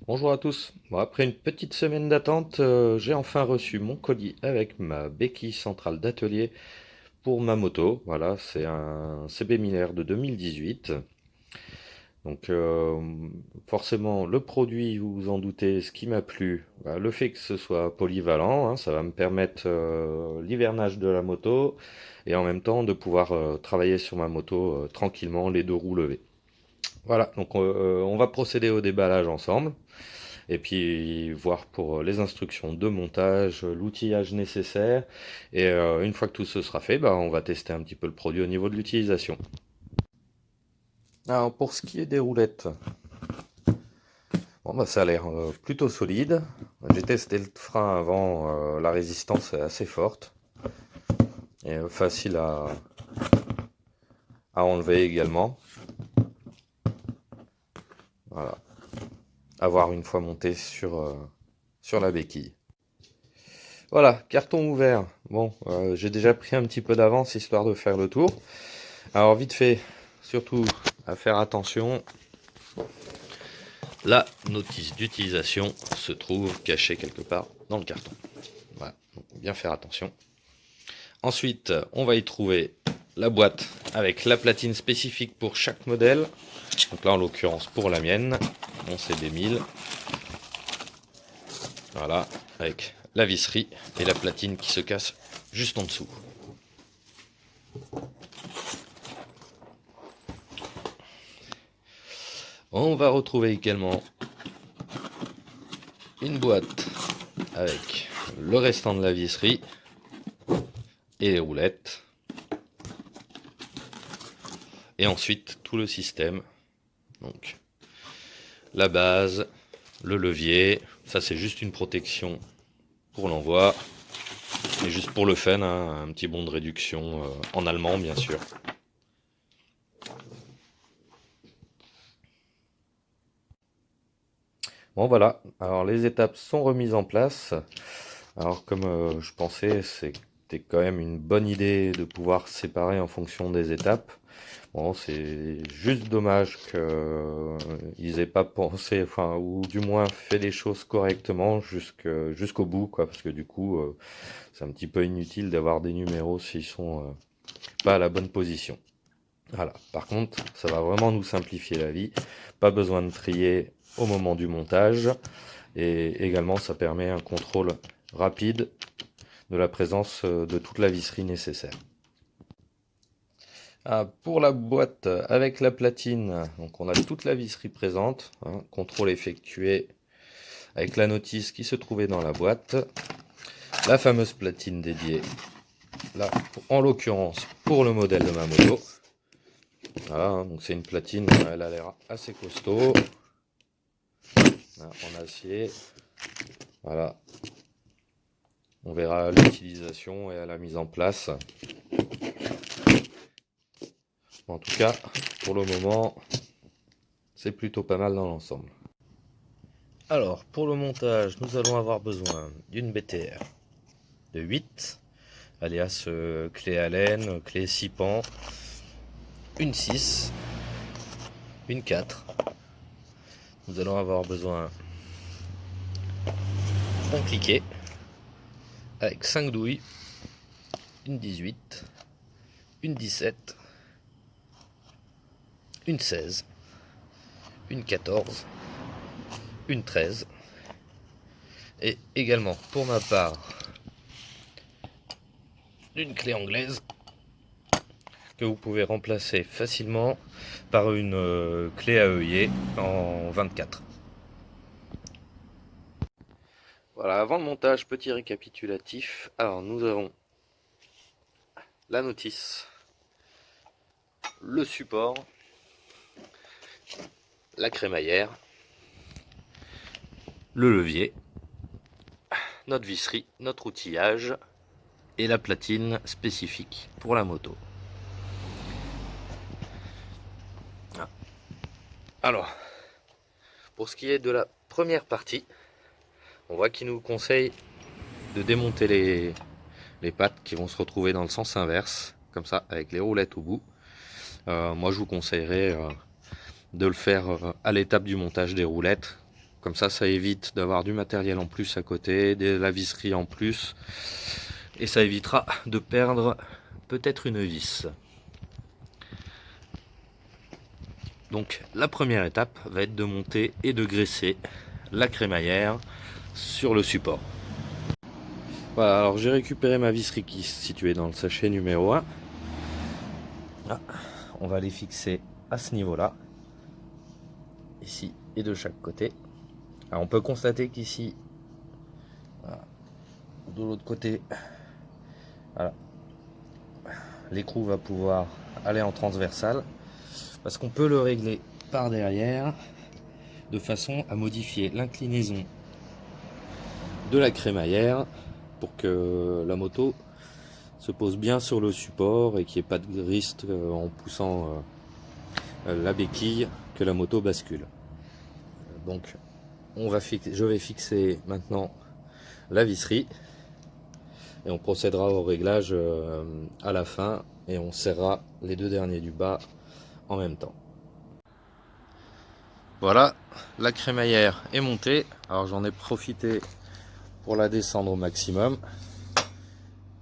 Bonjour à tous. Bon, après une petite semaine d'attente, j'ai enfin reçu mon colis avec ma béquille centrale d'atelier pour ma moto. Voilà, c'est un CB Miller de 2018. Donc forcément, le produit, vous vous en doutez, ce qui m'a plu, bah, le fait que ce soit polyvalent, hein, ça va me permettre l'hivernage de la moto et en même temps de pouvoir travailler sur ma moto tranquillement, les deux roues levées. Voilà, donc on va procéder au déballage ensemble. Et puis voir pour les instructions de montage, l'outillage nécessaire. Et une fois que tout ce sera fait, bah, on va tester un petit peu le produit au niveau de l'utilisation. Alors pour ce qui est des roulettes, bon, bah, ça a l'air plutôt solide. J'ai testé le frein avant, la résistance est assez forte et facile à enlever également. Voilà, à voir une fois monté sur la béquille. Voilà, carton ouvert. Bon, j'ai déjà pris un petit peu d'avance histoire de faire le tour. Alors vite fait, surtout à faire attention, la notice d'utilisation se trouve cachée quelque part dans le carton. Voilà, donc bien faire attention. Ensuite, on va y trouver la boîte avec la platine spécifique pour chaque modèle. Donc là, en l'occurrence, pour la mienne, mon CB1000. Voilà, avec la visserie et la platine qui se casse juste en dessous. On va retrouver également une boîte avec le restant de la visserie et les roulettes. Et ensuite tout le système. Donc la base, le levier, ça c'est juste une protection pour l'envoi. Et juste pour le fun, hein, un petit bon de réduction en allemand bien sûr. Bon voilà, alors les étapes sont remises en place. Alors comme je pensais, c'était quand même une bonne idée de pouvoir séparer en fonction des étapes. Bon, c'est juste dommage qu'ils aient pas pensé, enfin, ou du moins fait les choses correctement jusqu'au bout, quoi, parce que du coup, c'est un petit peu inutile d'avoir des numéros s'ils sont pas à la bonne position. Voilà. Par contre, ça va vraiment nous simplifier la vie. Pas besoin de trier au moment du montage. Et également, ça permet un contrôle rapide de la présence de toute la visserie nécessaire. Ah, pour la boîte avec la platine, donc on a toute la visserie présente, hein, contrôle effectué avec la notice qui se trouvait dans la boîte, la fameuse platine dédiée, là en l'occurrence pour le modèle de ma moto. Voilà, hein, donc c'est une platine, elle a l'air assez costaud, hein, en acier. Voilà, on verra à l'utilisation et à la mise en place. En tout cas, pour le moment, c'est plutôt pas mal dans l'ensemble. Alors, pour le montage, nous allons avoir besoin d'une BTR de 8, alias clé Allen, clé 6 pans, une 6, une 4. Nous allons avoir besoin d'un cliquet avec 5 douilles, une 18, une 17, une 16, une 14, une 13 et également pour ma part d'une clé anglaise que vous pouvez remplacer facilement par une clé à œillet en 24. Voilà, avant le montage, petit récapitulatif. Alors nous avons la notice, le support, la crémaillère, le levier, notre visserie, notre outillage et la platine spécifique pour la moto. Alors, pour ce qui est de la première partie, on voit qu'il nous conseille de démonter les pattes qui vont se retrouver dans le sens inverse, comme ça, avec les roulettes au bout. Moi, je vous conseillerais de le faire à l'étape du montage des roulettes, Comme ça évite d'avoir du matériel en plus à côté, la visserie en plus, et ça évitera de perdre peut-être une vis. Donc la première étape va être de monter et de graisser la crémaillère sur le support. Voilà, alors j'ai récupéré ma visserie qui est située dans le sachet numéro 1. Là, on va les fixer à ce niveau-là, ici et de chaque côté. Alors on peut constater qu'ici, voilà, de l'autre côté, voilà, l'écrou va pouvoir aller en transversale, parce qu'on peut le régler par derrière de façon à modifier l'inclinaison de la crémaillère pour que la moto se pose bien sur le support et qu'il n'y ait pas de risque en poussant la béquille que la moto bascule. Donc je vais fixer maintenant la visserie et on procédera au réglage à la fin et on serrera les deux derniers du bas en même temps. Voilà, la crémaillère est montée. Alors j'en ai profité pour la descendre au maximum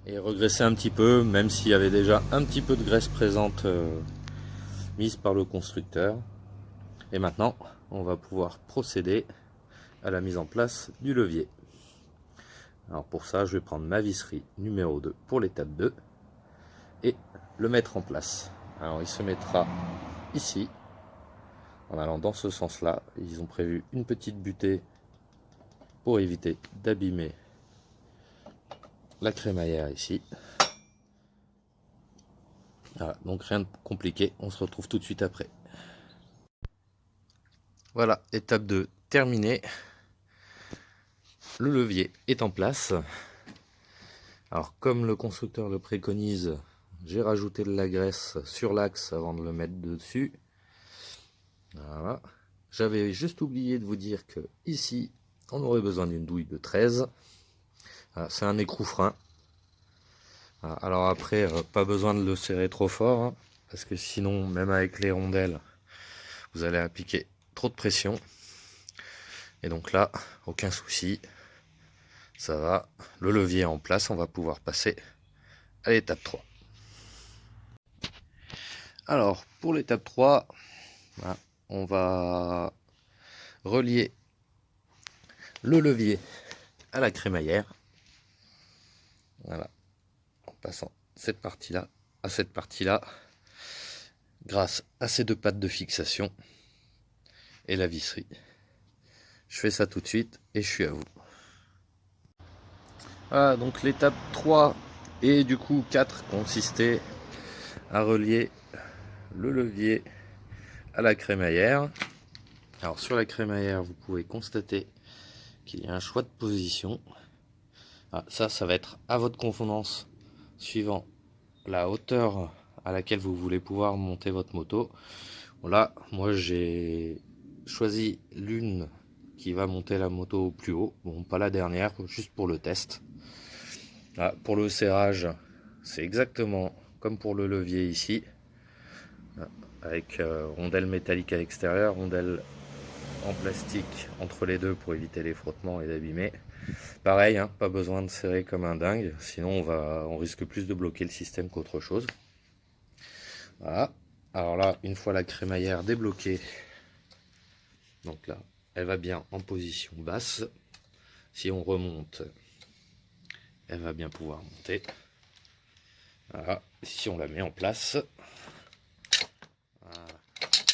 et regresser un petit peu, même s'il y avait déjà un petit peu de graisse présente mise par le constructeur. Et maintenant, on va pouvoir procéder à la mise en place du levier. Alors pour ça, je vais prendre ma visserie numéro 2 pour l'étape 2 et le mettre en place. Alors il se mettra ici, en allant dans ce sens-là. Ils ont prévu une petite butée pour éviter d'abîmer la crémaillère ici. Voilà, donc rien de compliqué, on se retrouve tout de suite après. Voilà, étape 2 terminée. Le levier est en place. Alors comme le constructeur le préconise, j'ai rajouté de la graisse sur l'axe avant de le mettre dessus. Voilà. J'avais juste oublié de vous dire que ici, on aurait besoin d'une douille de 13. Voilà, c'est un écrou frein. Voilà. Alors après, pas besoin de le serrer trop fort, hein, parce que sinon, même avec les rondelles, vous allez appliquer trop de pression. Et donc là, aucun souci, ça va. Le levier est en place, on va pouvoir passer à l'étape 3. Alors, pour l'étape 3, voilà, on va relier le levier à la crémaillère. Voilà, en passant cette partie-là à cette partie-là, grâce à ces deux pattes de fixation et la visserie. Je fais ça tout de suite et je suis à vous. Voilà, donc l'étape 3 et du coup 4 consistait à relier le levier à la crémaillère. Alors sur la crémaillère, vous pouvez constater qu'il y a un choix de position. Ah, ça va être à votre convenance suivant la hauteur à laquelle vous voulez pouvoir monter votre moto. Là, moi j'ai choisi l'une qui va monter la moto au plus haut. Bon, pas la dernière, juste pour le test. Ah, pour le serrage, c'est exactement comme pour le levier ici. Avec rondelle métallique à l'extérieur, rondelle en plastique entre les deux pour éviter les frottements et d'abîmer. Pareil, hein, pas besoin de serrer comme un dingue, sinon on risque plus de bloquer le système qu'autre chose. Voilà. Alors là, une fois la crémaillère débloquée, donc là, elle va bien en position basse. Si on remonte, elle va bien pouvoir monter. Voilà. Si on la met en place,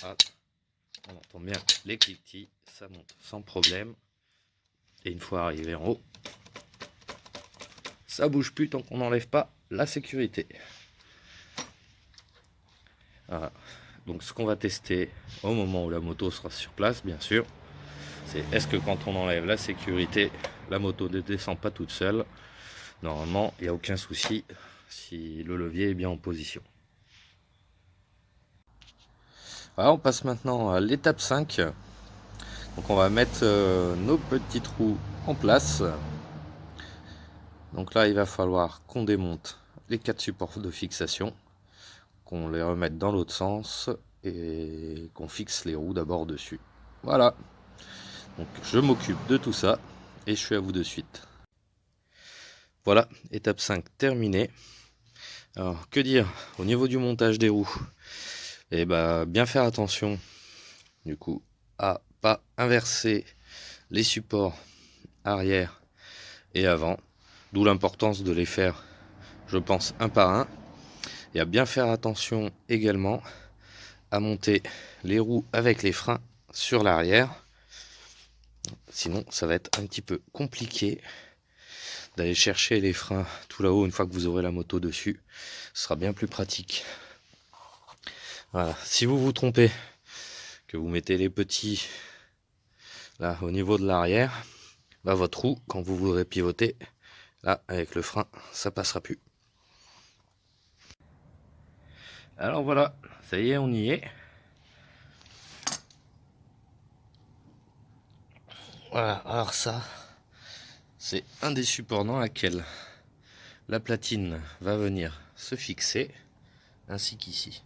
voilà. On entend bien les cliquetis, ça monte sans problème. Et une fois arrivé en haut, ça bouge plus tant qu'on n'enlève pas la sécurité. Voilà. Donc ce qu'on va tester au moment où la moto sera sur place, bien sûr, c'est est-ce que quand on enlève la sécurité, la moto ne descend pas toute seule. Normalement, il n'y a aucun souci si le levier est bien en position. Voilà, on passe maintenant à l'étape 5. Donc on va mettre nos petits trous en place. Donc là, il va falloir qu'on démonte les 4 supports de fixation, qu'on les remette dans l'autre sens et qu'on fixe les roues d'abord dessus. Voilà. Donc je m'occupe de tout ça et je suis à vous de suite. Voilà, étape 5 terminée. Alors que dire au niveau du montage des roues? Et bah bien faire attention du coup à pas inverser les supports arrière et avant, d'où l'importance de les faire, je pense, un par un, et à bien faire attention également à monter les roues avec les freins sur l'arrière, sinon ça va être un petit peu compliqué d'aller chercher les freins tout là-haut une fois que vous aurez la moto dessus. Ce sera bien plus pratique. Voilà. Si vous vous trompez, que vous mettez les petits là au niveau de l'arrière, bah votre roue, quand vous voudrez pivoter, là avec le frein, ça passera plus. Alors voilà, ça y est, on y est. Voilà, alors ça, c'est un des supports dans lequel la platine va venir se fixer, ainsi qu'ici.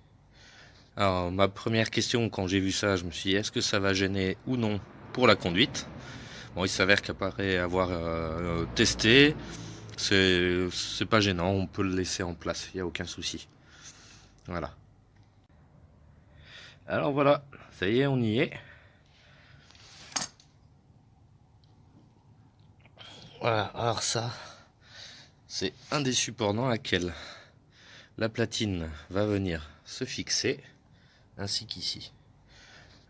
Alors ma première question quand j'ai vu ça, je me suis dit est-ce que ça va gêner ou non pour la conduite? Bon, il s'avère qu'après avoir testé, c'est pas gênant, on peut le laisser en place, il n'y a aucun souci. Voilà. Alors voilà, ça y est, on y est. Voilà, alors ça, c'est un des supports dans lequel la platine va venir se fixer, ainsi qu'ici.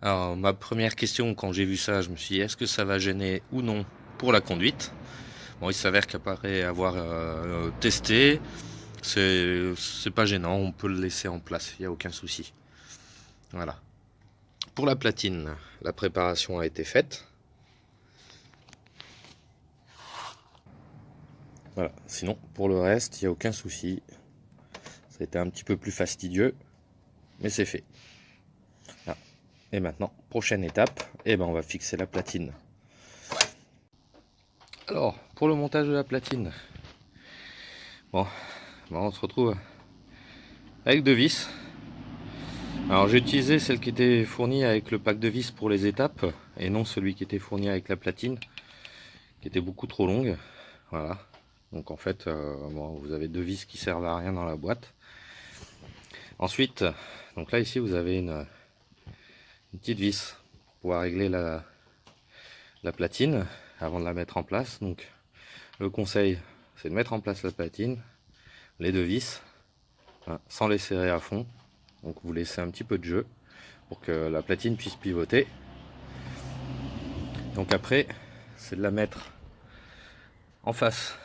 Alors ma première question quand j'ai vu ça, je me suis dit est-ce que ça va gêner ou non pour la conduite? Bon, il s'avère qu'après avoir testé, c'est pas gênant, on peut le laisser en place, il n'y a aucun souci. Voilà. Pour la platine, la préparation a été faite. Voilà. Sinon, pour le reste, il n'y a aucun souci. Ça a été un petit peu plus fastidieux, mais c'est fait. Voilà. Et maintenant, prochaine étape, on va fixer la platine. Alors, pour le montage de la platine, bon, on se retrouve avec deux vis. Alors j'ai utilisé celle qui était fournie avec le pack de vis pour les étapes et non celui qui était fourni avec la platine qui était beaucoup trop longue. Voilà. Donc en fait, vous avez deux vis qui servent à rien dans la boîte. Ensuite, donc là ici vous avez une petite vis pour pouvoir régler la platine avant de la mettre en place. Donc le conseil c'est de mettre en place la platine, les deux vis, hein, sans les serrer à fond. Donc vous laissez un petit peu de jeu pour que la platine puisse pivoter. Donc après, c'est de la mettre en face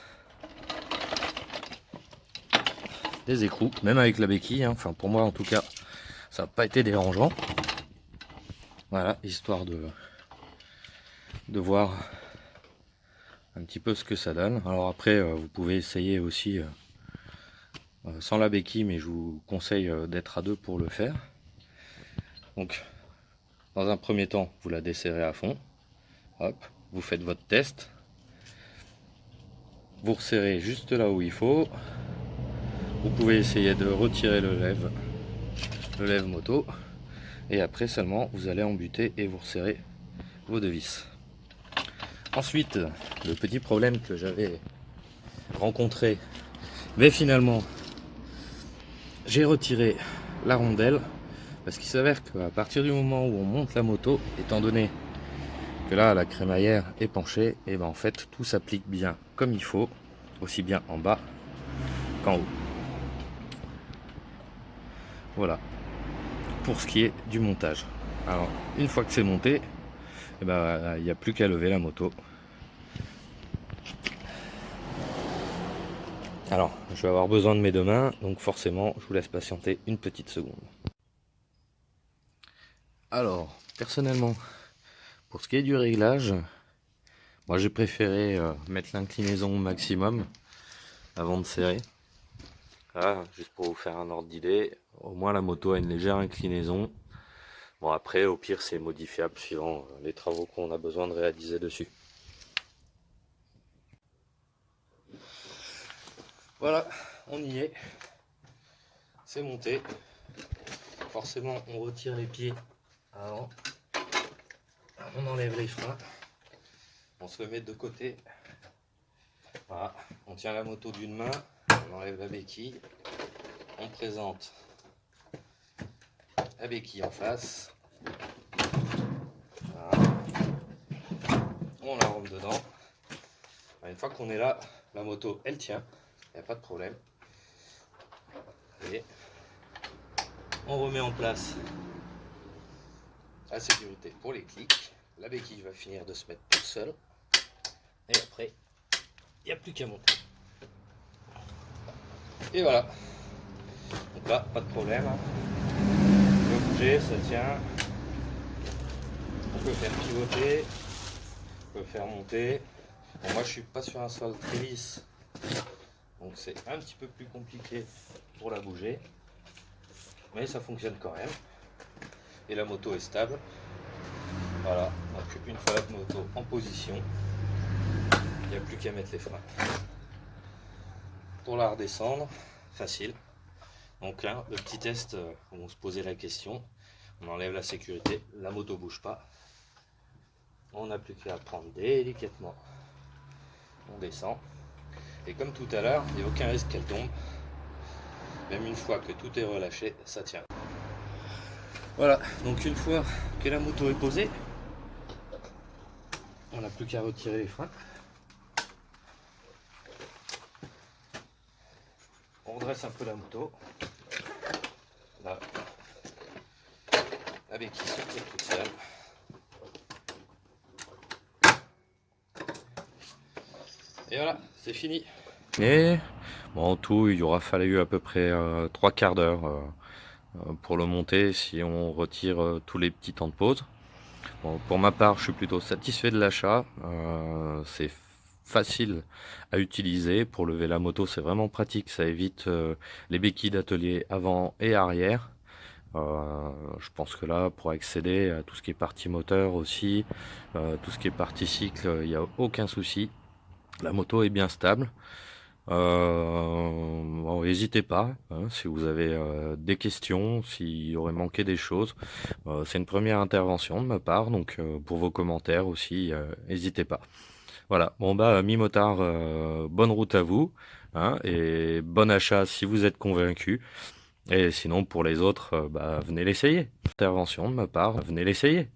des écrous, même avec la béquille, hein. Enfin pour moi en tout cas, ça n'a pas été dérangeant. Voilà, histoire de voir un petit peu ce que ça donne. Alors après, vous pouvez essayer aussi sans la béquille, mais je vous conseille d'être à deux pour le faire. Donc, dans un premier temps, vous la desserrez à fond. Hop, vous faites votre test. Vous resserrez juste là où il faut. Vous pouvez essayer de retirer le lève moto. Et après seulement, vous allez embuter et vous resserrez vos deux vis. Ensuite, le petit problème que j'avais rencontré, mais finalement, j'ai retiré la rondelle parce qu'il s'avère qu'à partir du moment où on monte la moto, étant donné que là la crémaillère est penchée, et en fait tout s'applique bien comme il faut, aussi bien en bas qu'en haut. Voilà pour ce qui est du montage. Alors une fois que c'est monté, il n'y a plus qu'à lever la moto. Alors je vais avoir besoin de mes deux mains, donc forcément je vous laisse patienter une petite seconde. Alors personnellement, pour ce qui est du réglage, moi j'ai préféré mettre l'inclinaison au maximum avant de serrer. Voilà, juste pour vous faire un ordre d'idée, au moins la moto a une légère inclinaison. Bon après au pire c'est modifiable suivant les travaux qu'on a besoin de réaliser dessus. Voilà, on y est. C'est monté. Forcément on retire les pieds avant. On enlève les freins. On se le met de côté. Voilà, on tient la moto d'une main, on enlève la béquille, on présente la béquille en face. Voilà. On la rentre dedans. Une fois qu'on est là, la moto elle tient, il n'y a pas de problème. Et on remet en place la sécurité pour les clics. La béquille va finir de se mettre toute seule. Et après, il n'y a plus qu'à monter. Et voilà. Donc là, pas de problème. On peut bouger, ça tient. On peut faire pivoter. On peut faire monter. Bon, moi, je suis pas sur un sol très lisse. Donc c'est un petit peu plus compliqué pour la bouger. Mais ça fonctionne quand même. Et la moto est stable. Voilà. Donc une fois la moto en position, il n'y a plus qu'à mettre les freins. Pour la redescendre, facile. Donc là, le petit test où on se posait la question, on enlève la sécurité, la moto bouge pas. On n'a plus qu'à prendre délicatement. On descend. Et comme tout à l'heure, il n'y a aucun risque qu'elle tombe. Même une fois que tout est relâché, ça tient. Voilà, donc une fois que la moto est posée, on n'a plus qu'à retirer les freins. On redresse un peu la moto. Là, la béquille se tire toute seule. Et voilà, c'est fini. Et bon, en tout, il aura fallu à peu près 3/4 d'heure pour le monter si on retire tous les petits temps de pause. Bon, pour ma part, je suis plutôt satisfait de l'achat. C'est facile à utiliser. Pour lever la moto, c'est vraiment pratique. Ça évite les béquilles d'atelier avant et arrière. Je pense que là, pour accéder à tout ce qui est partie moteur aussi, tout ce qui est partie cycle, il n'y a aucun souci. La moto est bien stable. Bon, n'hésitez pas, hein, si vous avez des questions, s'il y aurait manqué des choses. C'est une première intervention de ma part, donc pour vos commentaires aussi, n'hésitez pas. Voilà, bon bah mi-motard, bonne route à vous, hein, et bon achat si vous êtes convaincu. Et sinon pour les autres, bah venez l'essayer. Intervention de ma part, venez l'essayer.